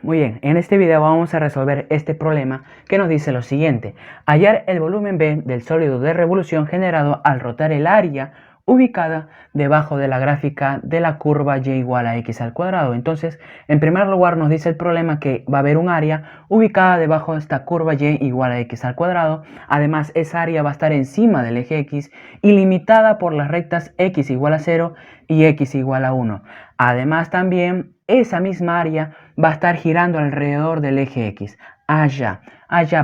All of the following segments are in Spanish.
Muy bien, en este video vamos a resolver este problema que nos dice lo siguiente: hallar el volumen B del sólido de revolución generado al rotar el área ubicada debajo de la gráfica de la curva y igual a x al cuadrado. Entonces, en primer lugar nos dice el problema que va a haber un área ubicada debajo de esta curva y igual a x al cuadrado. Además, esa área va a estar encima del eje x y limitada por las rectas x igual a 0 y x igual a 1. Además, también esa misma área va a estar girando alrededor del eje X. Allá,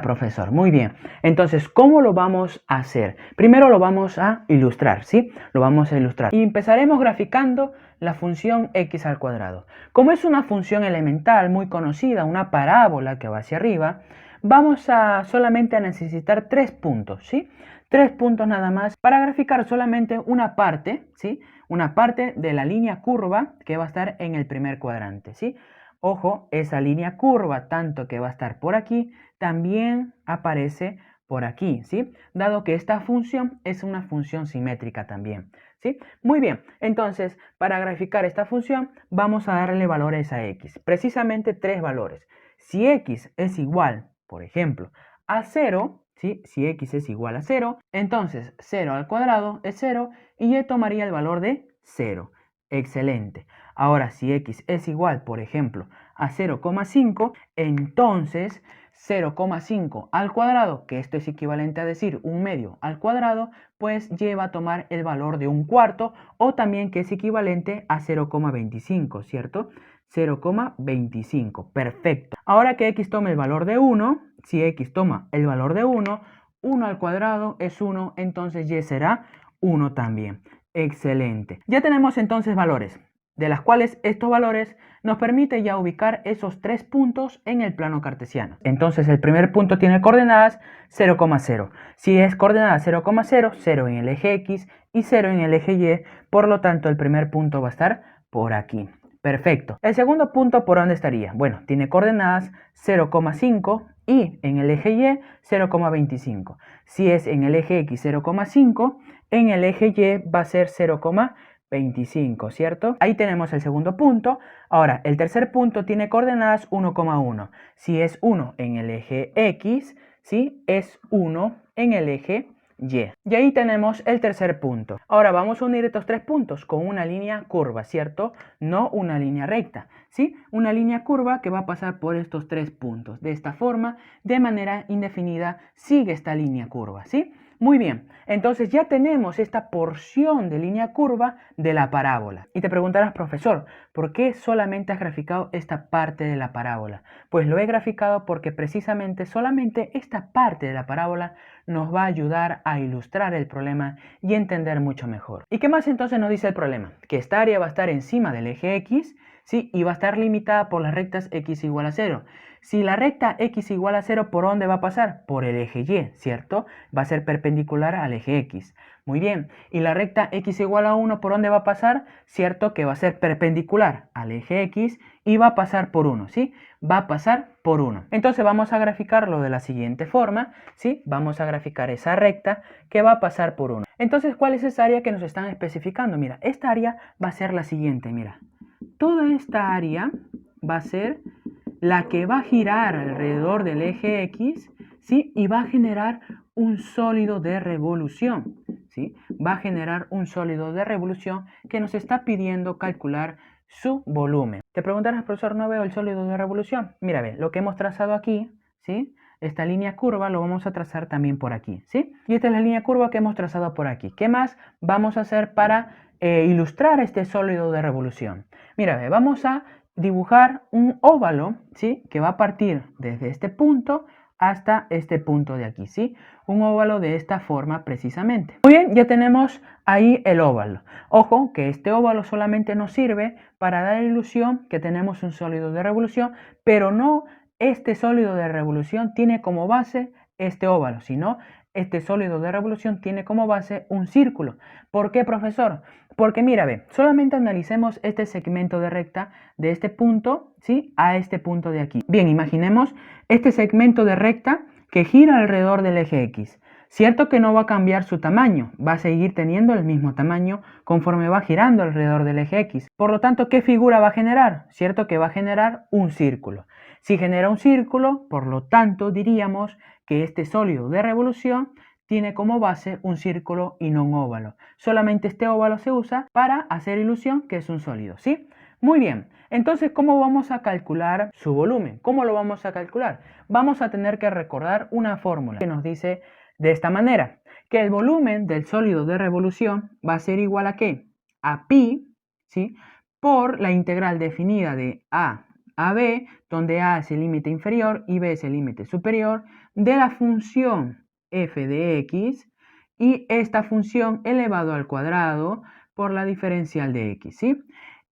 profesor. Muy bien. Entonces, ¿cómo lo vamos a hacer? Primero lo vamos a ilustrar, ¿sí? Lo vamos a ilustrar. Y empezaremos graficando la función x al cuadrado. Como es una función elemental muy conocida, una parábola que va hacia arriba, vamos a solamente a necesitar 3 puntos, ¿sí? 3 puntos nada más para graficar solamente una parte, ¿sí? Una parte de la línea curva que va a estar en el primer cuadrante, ¿sí? Ojo, esa línea curva, tanto que va a estar por aquí, también aparece por aquí, ¿sí? Dado que esta función es una función simétrica también, ¿sí? Muy bien, entonces, para graficar esta función, vamos a darle valores a x. Precisamente 3 valores. Si x es igual, por ejemplo, a 0, ¿sí? Si x es igual a 0, entonces 0 al cuadrado es 0 y yo tomaría el valor de 0. Excelente. Ahora, si x es igual, por ejemplo, a 0,5, entonces 0,5 al cuadrado, que esto es equivalente a decir un medio al cuadrado, pues lleva a tomar el valor de un cuarto, o también que es equivalente a 0,25, ¿cierto? 0,25, perfecto. Ahora que x tome el valor de 1, si x toma el valor de 1, 1 al cuadrado es 1, entonces y será 1 también. Excelente. Ya tenemos entonces valores, de las cuales estos valores nos permiten ya ubicar esos 3 puntos en el plano cartesiano. Entonces el primer punto tiene coordenadas 0,0. Si es coordenada 0,0, 0 en el eje X y 0 en el eje Y, por lo tanto el primer punto va a estar por aquí. Perfecto. El segundo punto, ¿por dónde estaría? Bueno, tiene coordenadas 0,5 y en el eje Y 0,25. Si es en el eje X 0,5, en el eje Y va a ser 0,25, ¿cierto? Ahí tenemos el segundo punto. Ahora, el tercer punto tiene coordenadas 1,1. Si es 1 en el eje X, ¿sí? Es 1 en el eje Y. Y ahí tenemos el tercer punto. Ahora vamos a unir estos 3 puntos con una línea curva, ¿cierto? No una línea recta, ¿sí? Una línea curva que va a pasar por estos 3 puntos. De esta forma, de manera indefinida, sigue esta línea curva, ¿sí? Muy bien, entonces ya tenemos esta porción de línea curva de la parábola. Y te preguntarás, profesor, ¿por qué solamente has graficado esta parte de la parábola? Pues lo he graficado porque precisamente solamente esta parte de la parábola nos va a ayudar a ilustrar el problema y entender mucho mejor. ¿Y qué más entonces nos dice el problema? Que esta área va a estar encima del eje X, ¿sí? Y va a estar limitada por las rectas x igual a 0. Si la recta x igual a 0, ¿por dónde va a pasar? Por el eje Y, ¿cierto? Va a ser perpendicular al eje X. Muy bien. Y la recta x igual a 1, ¿por dónde va a pasar? Cierto que va a ser perpendicular al eje X y va a pasar por 1, ¿sí? Va a pasar por 1. Entonces vamos a graficarlo de la siguiente forma, ¿sí? Vamos a graficar esa recta que va a pasar por 1. Entonces, ¿cuál es esa área que nos están especificando? Mira, esta área va a ser la siguiente, mira. Toda esta área va a ser la que va a girar alrededor del eje X, ¿sí? Y va a generar un sólido de revolución, ¿sí? Va a generar un sólido de revolución que nos está pidiendo calcular su volumen. Te preguntarás, profesor, no veo el sólido de revolución. Mira, ve, lo que hemos trazado aquí, ¿sí? Esta línea curva lo vamos a trazar también por aquí, ¿sí? Y esta es la línea curva que hemos trazado por aquí. ¿Qué más vamos a hacer para ilustrar este sólido de revolución? Mira, ve, vamos a dibujar un óvalo, ¿sí? Que va a partir desde este punto hasta este punto de aquí, ¿sí? Un óvalo de esta forma precisamente. Muy bien, ya tenemos ahí el óvalo. Ojo que este óvalo solamente nos sirve para dar la ilusión que tenemos un sólido de revolución, pero no este sólido de revolución tiene como base este óvalo, sino este sólido de revolución tiene como base un círculo. ¿Por qué, profesor? Porque mira, ve, solamente analicemos este segmento de recta de este punto, ¿sí? A este punto de aquí. Bien, imaginemos este segmento de recta que gira alrededor del eje X. Cierto que no va a cambiar su tamaño, va a seguir teniendo el mismo tamaño conforme va girando alrededor del eje X. Por lo tanto, ¿qué figura va a generar? Cierto que va a generar un círculo. Si genera un círculo, por lo tanto, diríamos que este sólido de revolución tiene como base un círculo y no un óvalo. Solamente este óvalo se usa para hacer ilusión que es un sólido, ¿sí? Muy bien, entonces, ¿cómo vamos a calcular su volumen? ¿Cómo lo vamos a calcular? Vamos a tener que recordar una fórmula que nos dice de esta manera, que el volumen del sólido de revolución va a ser igual a ¿qué? A pi, ¿sí? Por la integral definida de a b, donde a es el límite inferior y b es el límite superior, de la función f de x y esta función elevado al cuadrado por la diferencial de x, ¿sí?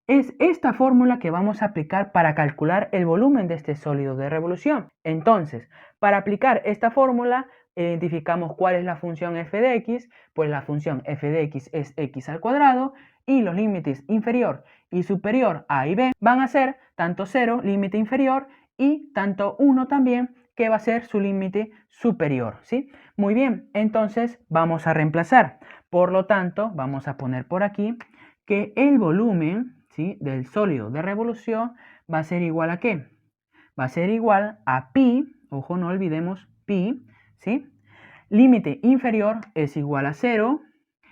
Es esta fórmula que vamos a aplicar para calcular el volumen de este sólido de revolución. Entonces, para aplicar esta fórmula, identificamos cuál es la función f de x, pues la función f de x es x al cuadrado y los límites inferior y superior a y b van a ser tanto 0, límite inferior, y tanto 1 también, que va a ser su límite superior, ¿sí? Muy bien, entonces vamos a reemplazar. Por lo tanto, vamos a poner por aquí que el volumen, ¿sí?, del sólido de revolución va a ser igual a ¿qué? Va a ser igual a pi, ojo, no olvidemos pi, ¿sí? Límite inferior es igual a 0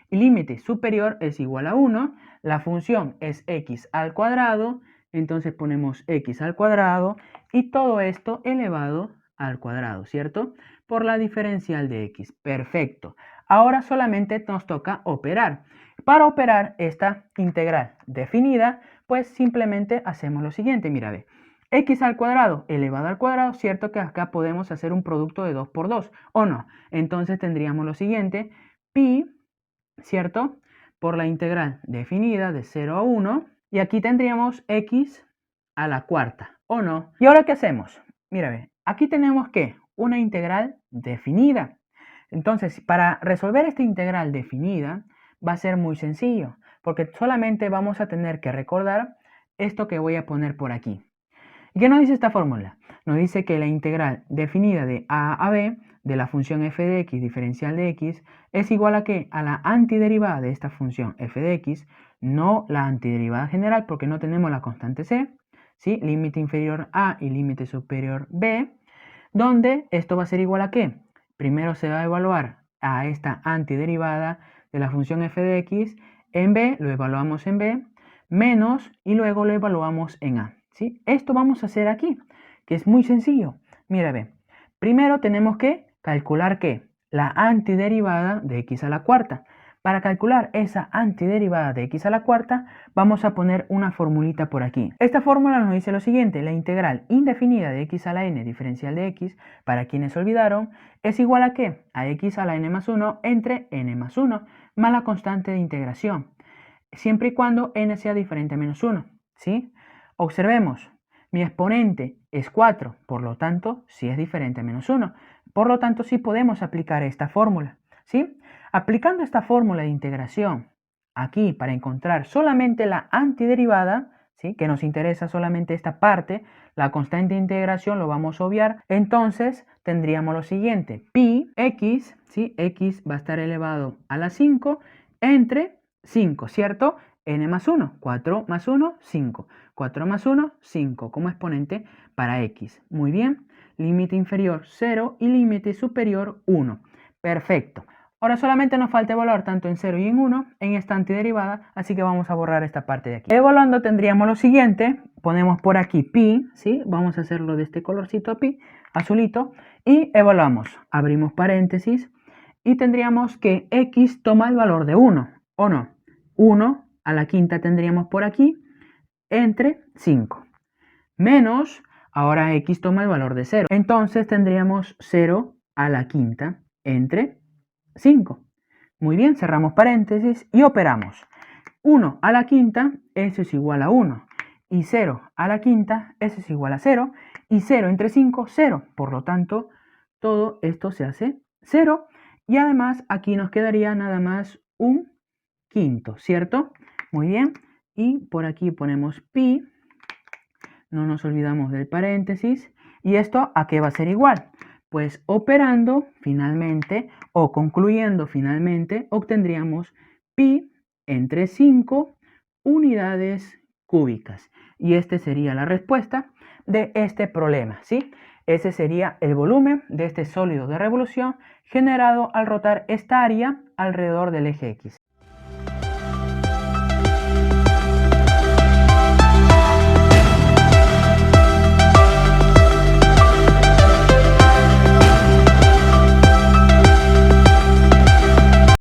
y límite superior es igual a 1. La función es x al cuadrado, entonces ponemos x al cuadrado y todo esto elevado al cuadrado, ¿cierto? Por la diferencial de x. Perfecto. Ahora solamente nos toca operar. Para operar esta integral definida, pues simplemente hacemos lo siguiente, mira, ve. X al cuadrado elevado al cuadrado, cierto que acá podemos hacer un producto de 2 por 2, ¿o no? Entonces tendríamos lo siguiente, pi, ¿cierto? Por la integral definida de 0 a 1, y aquí tendríamos x a la cuarta, ¿o no? ¿Y ahora qué hacemos? Mira, ve, aquí tenemos ¿qué? Una integral definida. Entonces, para resolver esta integral definida, va a ser muy sencillo, porque solamente vamos a tener que recordar esto que voy a poner por aquí. ¿Y qué nos dice esta fórmula? Nos dice que la integral definida de a b de la función f de x diferencial de x es igual a ¿qué? A la antiderivada de esta función f de x, no la antiderivada general porque no tenemos la constante c, ¿sí? Límite inferior a y límite superior b, donde esto va a ser igual a ¿qué? Primero se va a evaluar a esta antiderivada de la función f de x en b, lo evaluamos en b, menos y luego lo evaluamos en a. ¿Sí? Esto vamos a hacer aquí, que es muy sencillo. Mira, ve, primero tenemos que calcular ¿qué? La antiderivada de x a la cuarta. Para calcular esa antiderivada de x a la cuarta, vamos a poner una formulita por aquí. Esta fórmula nos dice lo siguiente: la integral indefinida de x a la n diferencial de x, para quienes olvidaron, es igual a ¿qué? A x a la n más 1 entre n más 1, más la constante de integración, siempre y cuando n sea diferente a menos 1, ¿sí? Observemos, mi exponente es 4, por lo tanto, sí es diferente a menos 1. Por lo tanto, sí podemos aplicar esta fórmula, ¿sí? Aplicando esta fórmula de integración aquí para encontrar solamente la antiderivada, ¿sí?, que nos interesa solamente esta parte, la constante de integración lo vamos a obviar, entonces tendríamos lo siguiente: pi x, ¿sí?, x va a estar elevado a la 5 entre 5, ¿cierto? N más 1, 4 más 1, 5. 4 más 1, 5 como exponente para x. Muy bien, límite inferior 0 y límite superior 1. Perfecto. Ahora solamente nos falta evaluar tanto en 0 y en 1 en esta antiderivada, así que vamos a borrar esta parte de aquí. Evaluando tendríamos lo siguiente: ponemos por aquí pi, ¿sí? Vamos a hacerlo de este colorcito pi, azulito, y evaluamos. Abrimos paréntesis y tendríamos que x toma el valor de 1, ¿o no? 1 a la quinta tendríamos por aquí, entre 5, menos, ahora x toma el valor de 0, entonces tendríamos 0 a la quinta entre 5. Muy bien, cerramos paréntesis y operamos. 1 a la quinta, eso es igual a 1, y 0 a la quinta, eso es igual a 0, y 0 entre 5, 0, por lo tanto, todo esto se hace 0, y además aquí nos quedaría nada más un quinto, ¿cierto? Muy bien, y por aquí ponemos pi, no nos olvidamos del paréntesis, y esto ¿a qué va a ser igual? Pues operando finalmente o concluyendo finalmente obtendríamos pi entre 5 unidades cúbicas. Y esta sería la respuesta de este problema, ¿sí? Ese sería el volumen de este sólido de revolución generado al rotar esta área alrededor del eje X.